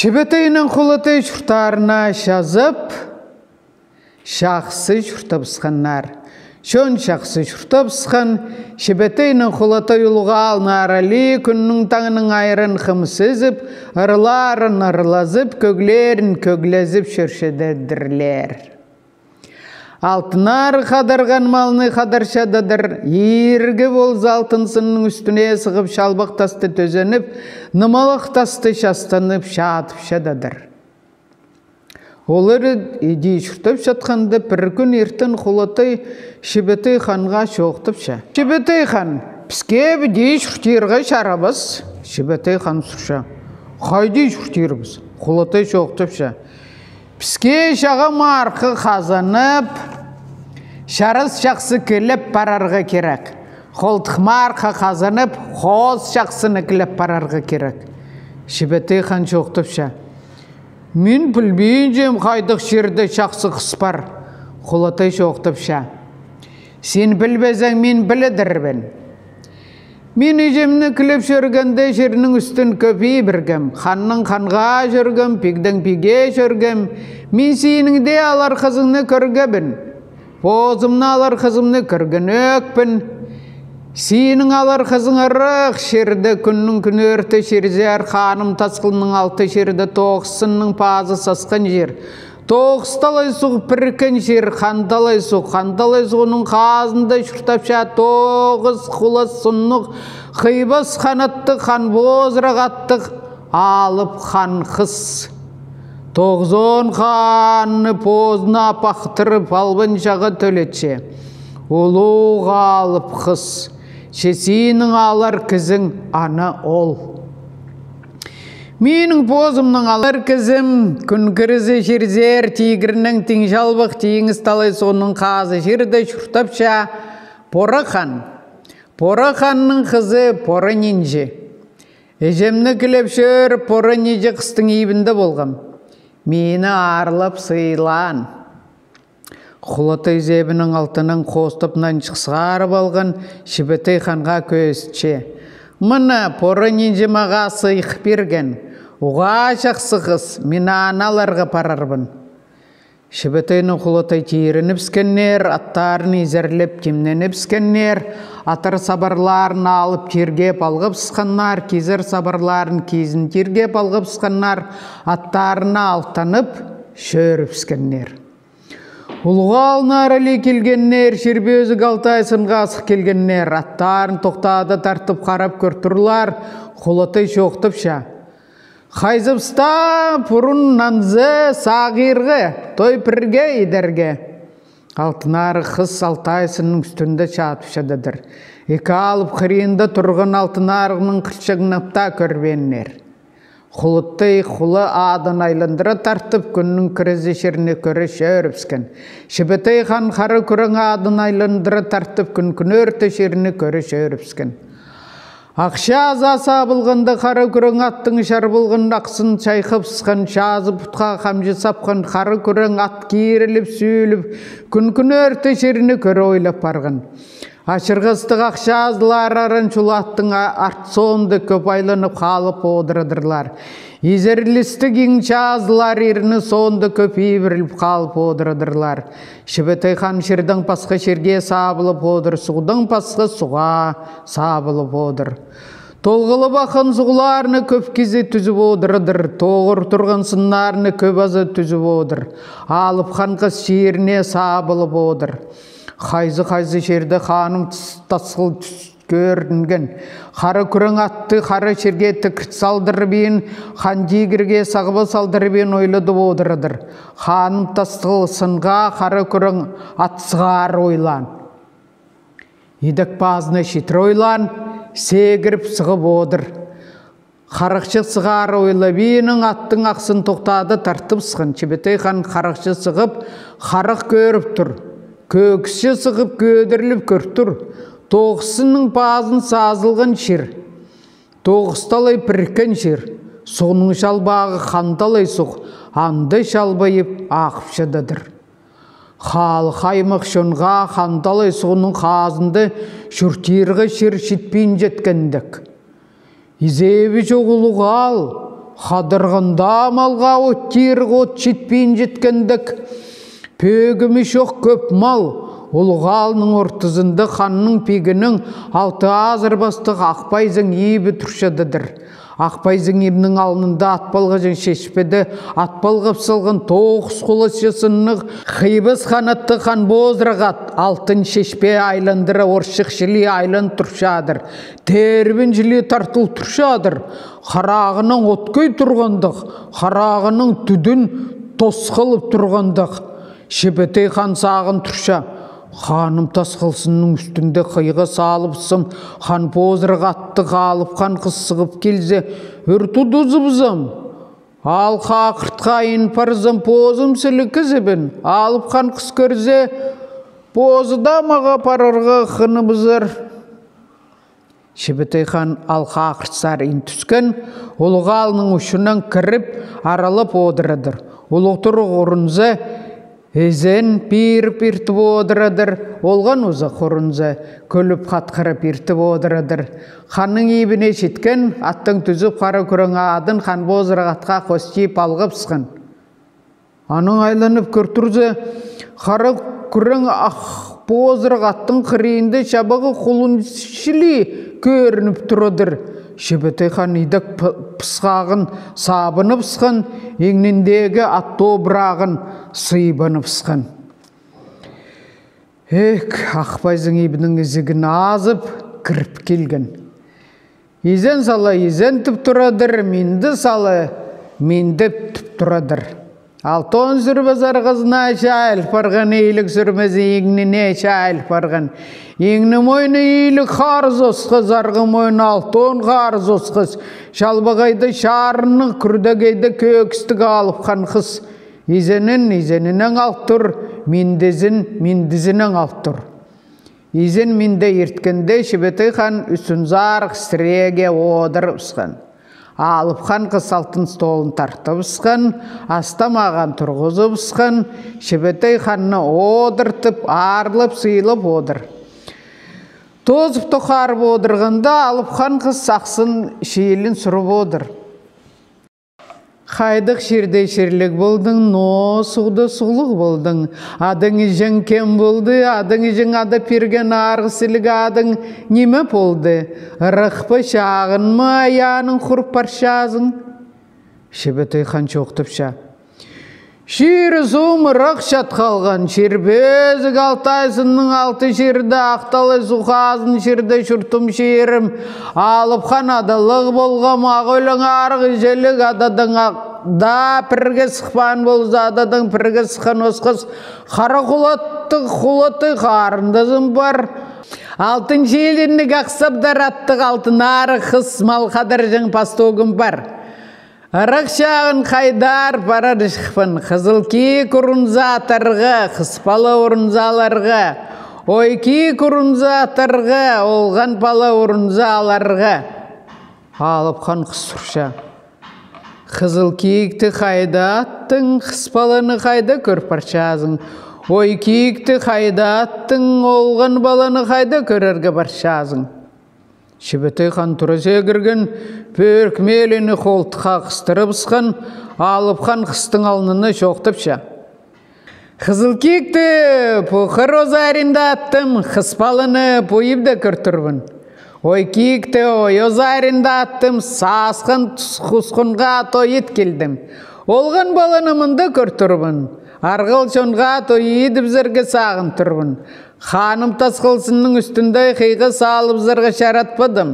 Шебетейнің құлыты шұртарына жазып, шақсы шұртапсқаннар. Шон шақсы шұртапсқан, шебетейнің құлыты ұлға алнарали, күннің таңының айрын қымсызып, ырларын ырлазып, көглерін көглезіп шөршедердірлер. Алтынар қадырған малны қадаршададыр, ергі болз алтынсының үстіне сығып шалбақ тасты төзеніп, нымалық тасты шастанып шатып шададыр. Олар еді шұртып шатқанды бір күн ертін құлытай Шебетей ханға шоқтып ша. Шебетей хан, піске бідей шұртирға шарабыз. Шебетей хан сұрша. Қайдей шұртирбіз? Құлытай шоқтып ша. Піске шаға марқы қазанып, шарыз шақсы келіп парарға керек. Қолтық марқы қазанып, қоз шақсыны келіп парарға керек. Шебетей хан шоқтып ша. Мен білбейін жем қайдық жерді шақсы қыспар. Құлытай шоқтып ша. Сен білбезің мен білідірбін. Мен ежемні кіліп жүргенде жерінің үстін көпей біргім. Ханның ханға жүргім, пигдің пиге жүргім. Мен сеніңде алар қызыңны көргебін. Бозымны алар қызымны көрген өкпін. Сенің алар қызың ырық шерді күннің күні өрті шерзер. Ханым тасқылының алты шерді тоғысынның пазы сасқан жер. Тоғысталай суқ біркен жер, қандалай суғының қазында шұртапша тоғыз құлас сұнық, қибас қанатты қан бозырағаттық алып қан қыс. Тоғызон қанны позына пақтырып албын жағы төлетше, олуға алып қыс, шесінің алар кізің ана ол. Менің позымның алар кізім, күн кірізі жерзер, тигірінің тің жалбық тейіңіз талай соның қазы жерді шұртапша, Пора хан. Пора ханның қызы Пора нинже. Ежемні кілеп шөр, Пора неже қыстың ебінде болғам. Мені арылып сыйлан. Құлытай зебінің алтының қостыпнан шықсығарып алған Шебетей ханға көзше. Мұны Пора нинже маға сыйық берген. Уға жақсы қыз, мен аналарға парарбын. Шебетейнің құлытай тейірініп скеннер, аттарын изерлеп кемненіп скеннер, атыр сабарларын алып тергеп алғып сықаннар, кезір сабарларын кезін тергеп алғып сықаннар, аттарына алтанып шөріп скеннер. Ұлға алнарали келгеннер, шербезі ғалтайсынға асық келгеннер, аттарын тоқтады тартып қарап көртірлар, құлытай шоқтып ша. Қайзыпста пұрын нанзы сағирғы, той пірге едерге. Алтынары қыз алтайсының үстінде чатып шададыр. Екі алып қырында тұрғын алтынарының қыршығынапта көрбеннер. Құлыттай құлы адын айландыра тартып күннің кірізі шеріне көрі шөріпскен. Шебетей хан қары күрің адын айландыра тартып күн өрті шеріне көрі шөріпскен. Ақша азасы абылғынды қары күрің аттың шарбылғын ақсын чайқып сықын, шазы бұтқа қамжы сапқын, қары күрің ат кейіріліп сүйіліп, күн өрті жеріні көрі ойлап барғын. Ашырғыстық ақша азылар арын чулаттың артсонды көп айланып қалып одырыдырлар. Изерлістік еңші азылар еріні сонды көп ебіріліп қалып одырыдырлар. Шебетей хан шердің пасқа шерге сабылып одыр, суғдың пасқа суға сабылып одыр. Толғылы бақын суғыларыны көп кезі түзіп одырыдыр, тоғыр тұрған сынларыны көп азы түзіп одыр. Алып хан қыз шеріне сабылып одыр. Қайзы шерді ханым тасқыл көрінген. Қары күрің атты қары шерге тікірт салдырбен, хан дегірге сағыбы салдырбен ойлады одырыдыр. Ханым тасқыл сынға қары күрің атсығар ойлан. Едік базына шетір ойлан, сегіріп сығып одыр. Қарықшы сығар ойлабенің аттың ақсын тоқтады тартып сығын. Шебетей хан қарықшы сығып, қарық көріп тұр. Көкші сығып көдіріліп көрттір. Тоғысының пазын сазылған шер. Тоғысталай піркен шер. Соның шалбағы қандалай сұқ. Анды шалбайып ақып шададыр. Хал қаймық шонға қандалай соның қазынды шүртирғы шер шетпен жеткендік. Изеби жоғылығы ал. Қадырғында малға өттер ғот жетпейін жеткендік. Пөгімі шоқ көп мал, ұлғалының ортызында ханның пегінің алты азыр бастық Ақпайзың ебі тұршадыдыр. Ақпайзың ебінің алынында атпалға жың шешпеді, атпалға псылғын тоғыз құлысшысынық қибыз қанатты қан боздырғат, алтын шешпе айландыры оршық жілі айлан тұршадыр, тербін жілі тартыл тұршадыр, қарағының отқой тұрғандық, қарағының түдін тосқылып тұрғандық, шебетей хан сағын тұрша. Ханым тасқылсынның үстінде қиғы салыпсым, хан боздырға атты қалып, хан қысығып келзе, үрті дұзыбызым. Ал қақыртқа ен парызым, позым сілі кізібін. Алып хан қыс көрзе, позыда маға парырға қыны бұзыр. Шебетей хан ал қақыртсар ен түскен, ұлғалының ұшынан кіріп, аралып одырадыр. Ұлықтыры орынзы, Эзен пир-пиртіп одырадыр, олған ұзақ орынзы, көліп қатқырып пиртіп одырадыр. Ханның ебіне жеткен, аттың түзіп қара күрің адын хан боздырғатқа қостейіп алғыпсқын. Аның айланып көртірзі, қара күрің боздырғаттың қырейінде шабығы құлын шілі көрініп тұрадыр. Шебетей хан идік пысқағын сабынып сқын, еңніндегі атты обырағын сыйбанып сқын. Ақпайзың ебінің ізігін азып, кіріп келген. Езен салы, езен түп тұрадыр, менді салы, менді түп тұрадыр. Алтон сүрбіз арғызына шайыл парған, ейлік сүрмезі еңніне шайыл парған. Еңні мойны ейлік қарыз осқыз, арғы мойны алтон қарыз осқыз. Шалбағайды шарының күрдегейді көкістігі алып қан қыз. Изенінің алт тұр, мендізінің алт тұр. Изен менде ерткенде Шебетей хан үсін зарық сіреге одырып сқан. Алып хан қыз алтын столын тартып сқан, астамаған тұрғызып сқан, Шебетей ханны одыртып, арылып, сыйлып одыр. Тозып тоқарып одырғанда алып хан қыз сақсын шейілін сұрып одыр. Қайдық шердей шерлік болдың, но суғды сұғлық болдың. Адың жың кем болды, адың жың ады перген арғысылық адың неме болды. Рықпы шағын ма, аяның құрып паршазың. Шебетей хан жоқтыпша. Шері зумырық шат қалған, шербезік алтайсынның алты шерді, ақталы сұқазын шерді шүртім шерім. Алып хан адылық болғам, ағылың арғы желік ададың да пірге сықпан болза, ададың пірге сыққан осқыз. Қара құлаты қарындызым бар. Алтын желінік ақсапдар аттық алтын ары қыс мал қадар жың пастогым бар. Арық шағын қайдар барар шықпын, қызыл ки күрінза атарға, қыспалы орынзаларға, ой ки күрінза атарға, олған палы орынзаларға. Алып қан қысырша. Қызыл киікті қайда аттың, қыспалыны қайда көр паршазың, ой киікті қайда аттың, олған баланы қайда көрерге баршазың. Шебетей хан тұрызе кірген, пөркмелені қолтыға қыстырып сқан, алып хан қыстың алыныны жоқтыпша. Қызыл кекті пұқыр озарында аттым, қыспалыны пойыбда көртірбін. Ой кекті ой озарында аттым, сасқын құсқынға тойет келдім. Олған баланы мұнда көртірбін. Арғыл шонға тойы біздерге сағын тұрбын. Ханым тасқылсынның үстінде қиғы салып зырға шаратпадым.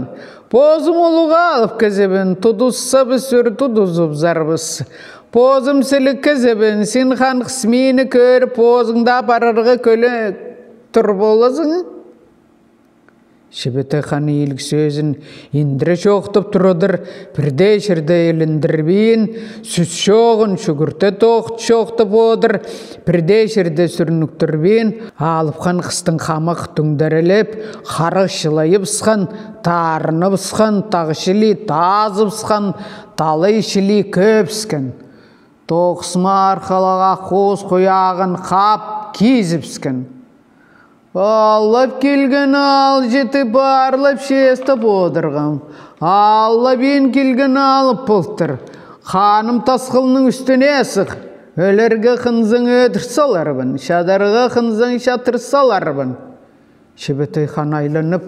Позым олуға алып кізібін, тұдысса біз сүр тұдызып зарбыз. Позым сілік кізібін, сен хан қысмейіні көр, позыңда барырғы көлі тұр болызың. Шебетей хан елік сөзін ендірі жоқтып тұрыдыр, бірде шірде еліндірбейін, сүз шоғын шүгірті тоқыт жоқтып одыр, бірде шірде сүрініктірбейін, алып хан қыстың қамық түңдіріліп, қарық шылайып сқан, тарынып сқан, тағышылы тазып сқан, талы шілі көп сқан. Тоқысма арқалаға қоз қояғын қап кезіп сқан. Аллап келген ал жетіп барлап шестіп одырғам. Аллап ен келген алып бұлтыр. Ханым тасқылының үстіне сық, өлерге қынзың өтірсаларбын, шадарға қынзың шатырсаларбын. Шебетей хан айланып,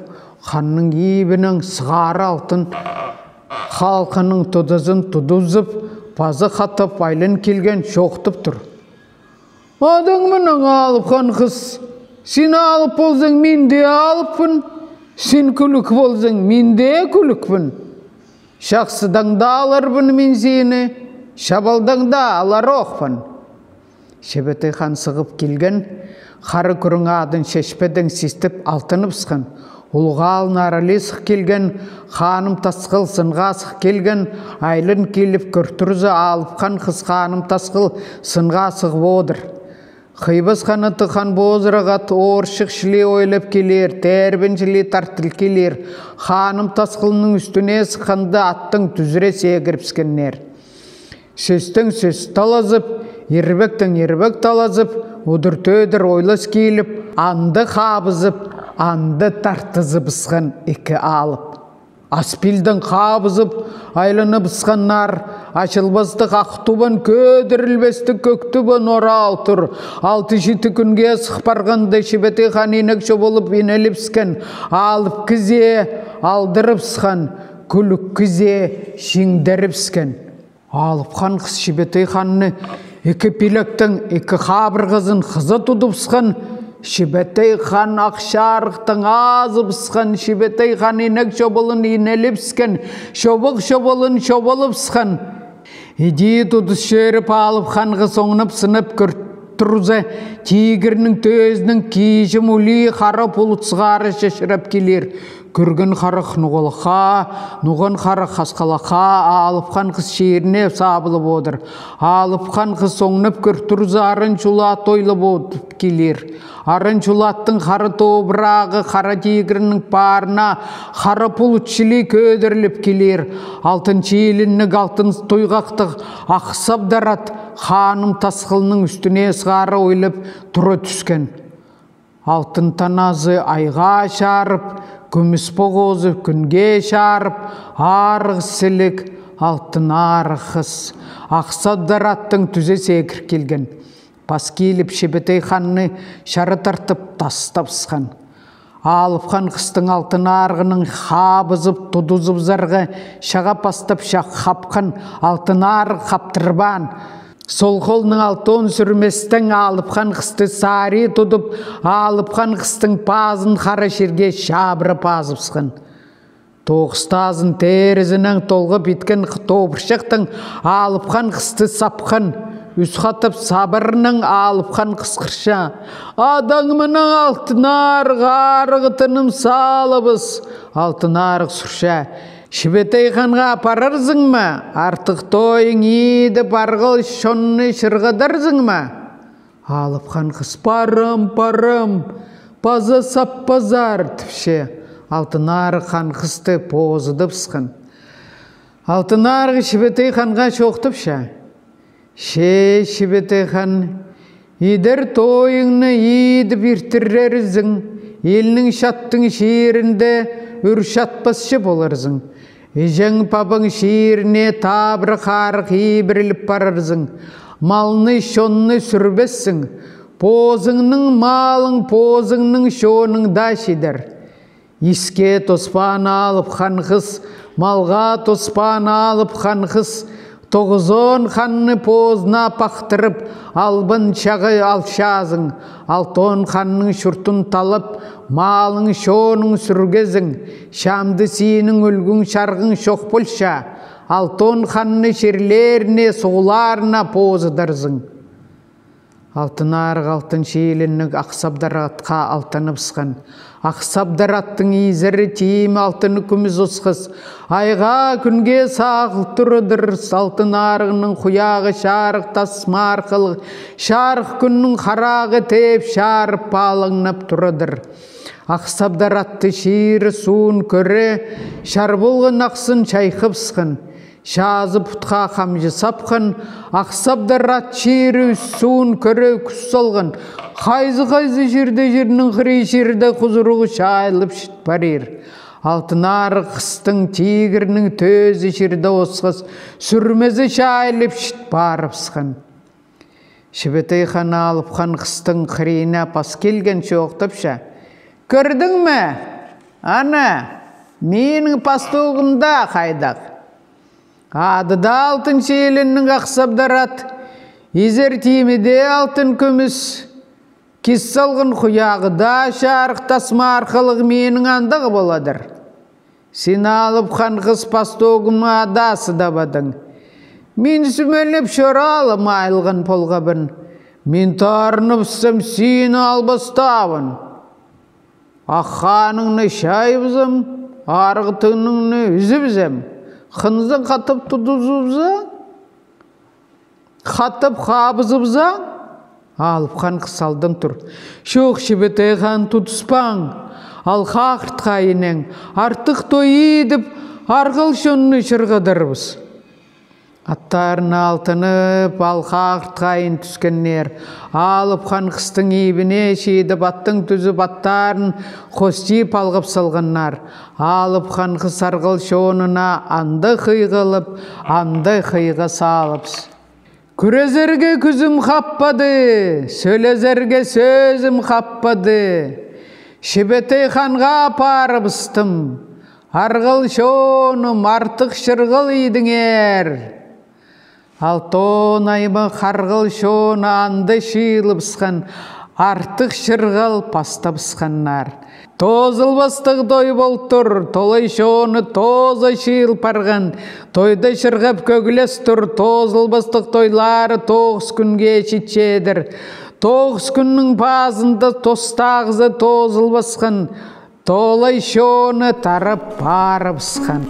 ханның ебінің сығары алтын, халқының тұдызын тұдызып, пазы қатып айлын келген шоқтып тұр. Адаң мұның алып хан қыз, сен алып болсаң, мен де алыппын, сен күлік болсаң, мен де күлікпін. Шақсыдаңда аларбын мен сені, шабалдаңда алар оқпын. Шебетей хан сығып келген, қары күрің адын шешпедің систіп алтынып сықын. Ұлғал нарали сық келген, ханым тасқыл сынға сық келген, айлын келіп күртірзі алып қан қыз ханым тасқыл сынға сығып одыр. Қайбыз қанаты қан бозырағат оршық шіле ойлап келер, тәрбіншіле тартыл келер, ханым тасқылының үстіне сыққанды аттың түзіре сегіріпскеннер. Сөстің сөз талазып, ербектің ербек талазып, ұдыр-төдір ойлас келіп, анды қабызып, анды тартызып ысқан екі алып. Аспилдің қабызып, айланы бысқаннар, ашылбастық ақтубан көдірілбесті көктубан орал тұр. 6-7 күнге сықпарғанды Шебетей хан инекші болып инеліпскен, алып кізе, алдырып сқан, күлік кізе, шеңдеріпскен. Алып хан қыз Шебетей ханны екі пилектің, екі қабырғызын қызы тұдып сқан, Шебетей хан ақшарықтың азып сқан, Шебетей хан инек шобылын инеліп сқан, шобық-шобылын шобылып сқан. Иди тұдыс шеріп алып ханғы соңынып сынып күрттірузы, тигірінің төзінің кейші мұли қара пұлытсығары шешіріп келер. Күргін қарық нұғылыға, нұғын қарық қасқалаға, алып қан қыз шеріне сабылып одыр. Алып қан қыз соңынып күрттірузы арын чулат ойлып одып келер. Арын чулаттың қары тобырағы, қара тигірінің парына, қара пұлытшілі көдіріліп келер. Алтын чиеліннік, алтын тойғақтық, ақсап дарат, ханым тасқылының үстіне сғары ойлып тұры түскен. Алтын таназы айға шарып, күміс боғозы күнге шарып, арғы сілік, алтын арғыз, ақсап дараттың түзе секір келген. Пас келіп Шебетей ханны шары тартып тастап сқан. Алып хан қыстың алтын арғының қабызып, тұдызып зарға, шаға пастап шақ қапқан, алтын арғы қаптырбан. Сол қолының алтын сүрместің алып хан қысты сари тұдып, алып хан қыстың пазын қара шерге шабыры пазып сқан. Тоғыстазын терізінің толғы біткен тобыршықтың алып хан қысты сапқан. Үсқатып сабырының алып қан қысқырша, адаңымының алтын арғы арғытыным салыбыз, алтын арғы сұрша. Шебетей ханға апарырзың ма? Артық тойың еді барғыл шонны шырғыдырзың ма? Алып қан қыс парым, пазы сап пазар түпше. Алтын арғы қан қысты позыдып сқын. Алтын арғы Шебетей ханға шоқтыпша. Шебетей хан, идір тойыңны еді біртірерізің, елінің шаттың шерінде үршатпасшы боларызың. Ежің пабың шеріне табыры қарық ебіріліп барарызың, малны шонны сүрбессің, позыңның малың, позыңның шоның да шедер. Иске тоспан алып хан қыз, малға тоспан алып хан қыз, Тоғызон ханны позына пақтырып, албын шағы алшазың, алтон ханның шүртін талып, малың шоның сүргезің, шамды сенің үлгің шарғың шоқ болша, алтон ханны шерлеріне, соғыларына позыдырзың. Алтын арғы алтын шиелінік ақсабдаратқа алтынып сқан. Ақсабдараттың изірі тиім алтыны күміз ұсқыз. Айға күнге сағыл тұрыдыр, алтын арғының құяғы шарық тасмар қылғы. Шарық күннің қарағы теп шарып палыңнап тұрыдыр. Ақсабдаратты шиірі суын көрі, шарбылғын ақсын чайқып сқын. Шазы пұтқа қамжы сапқын, ақсабдарат шиірі суын көрі күс салғын. Қайзы жерде жерінің қырей жерде құзыруғы шайылып шыт барер. Алтынар қыстың тигірінің төзі жерді осқыз, сүрмезі шайлып шыт барыпсқан. Шебетей хан алып хан қыстың қырейіне пас келген шоқтыпша. Көрдің ме? Ана, менің пастуғымда қайдақ. Адыда алтын шейлінің ақсабдарат, езер тимеде алтын көміс, кес салғын құяғыда шарық тасма арқылығы менің андығы боладыр. Сен алып хан қыз пастуғыма адасы дабадың. Мен сүмелеп шоралы майлған полғабын. Мен тарыныпсым сені албастабын. Аққаныңны шайбызым, арғытыңны үзібізім. Қынызың қатып тұдызыбызы, қатып қабызыбызы. Алып қан қысалдың тұр. Шоқ шебетей қан тұтыспаң. Ал қақырт қайының, артық той едіп, арғыл шонны шырғыдырбыз. Аттарын алтынып, ал қақырт қайын түскеннер. Алып қан қыстың ебіне шейдіп, аттың түзіп, аттарын қостиып алғып салғаннар. Алып қан қыс арғыл шонына анды қиғылып, анды қиғы салыпс. Күрезерге күзім қаппады, сөйлезерге сөзім қаппады. Шебетей ханға апарыбыстым, арғыл шоным артық шырғыл едіңер. Алтон айымы қарғыл шоны анды шиылыпсқан, артық шырғыл пастапсқаннар. Тозылбастық той болтыр, толай шоны тозы шиыл парған, тойды шырғып көгілес тұр, тозылбастық тойлары 9 күнге шетшедір. 9 күннің базында тостағызы тозылбасқан, толай шоны тарып барыпсқан.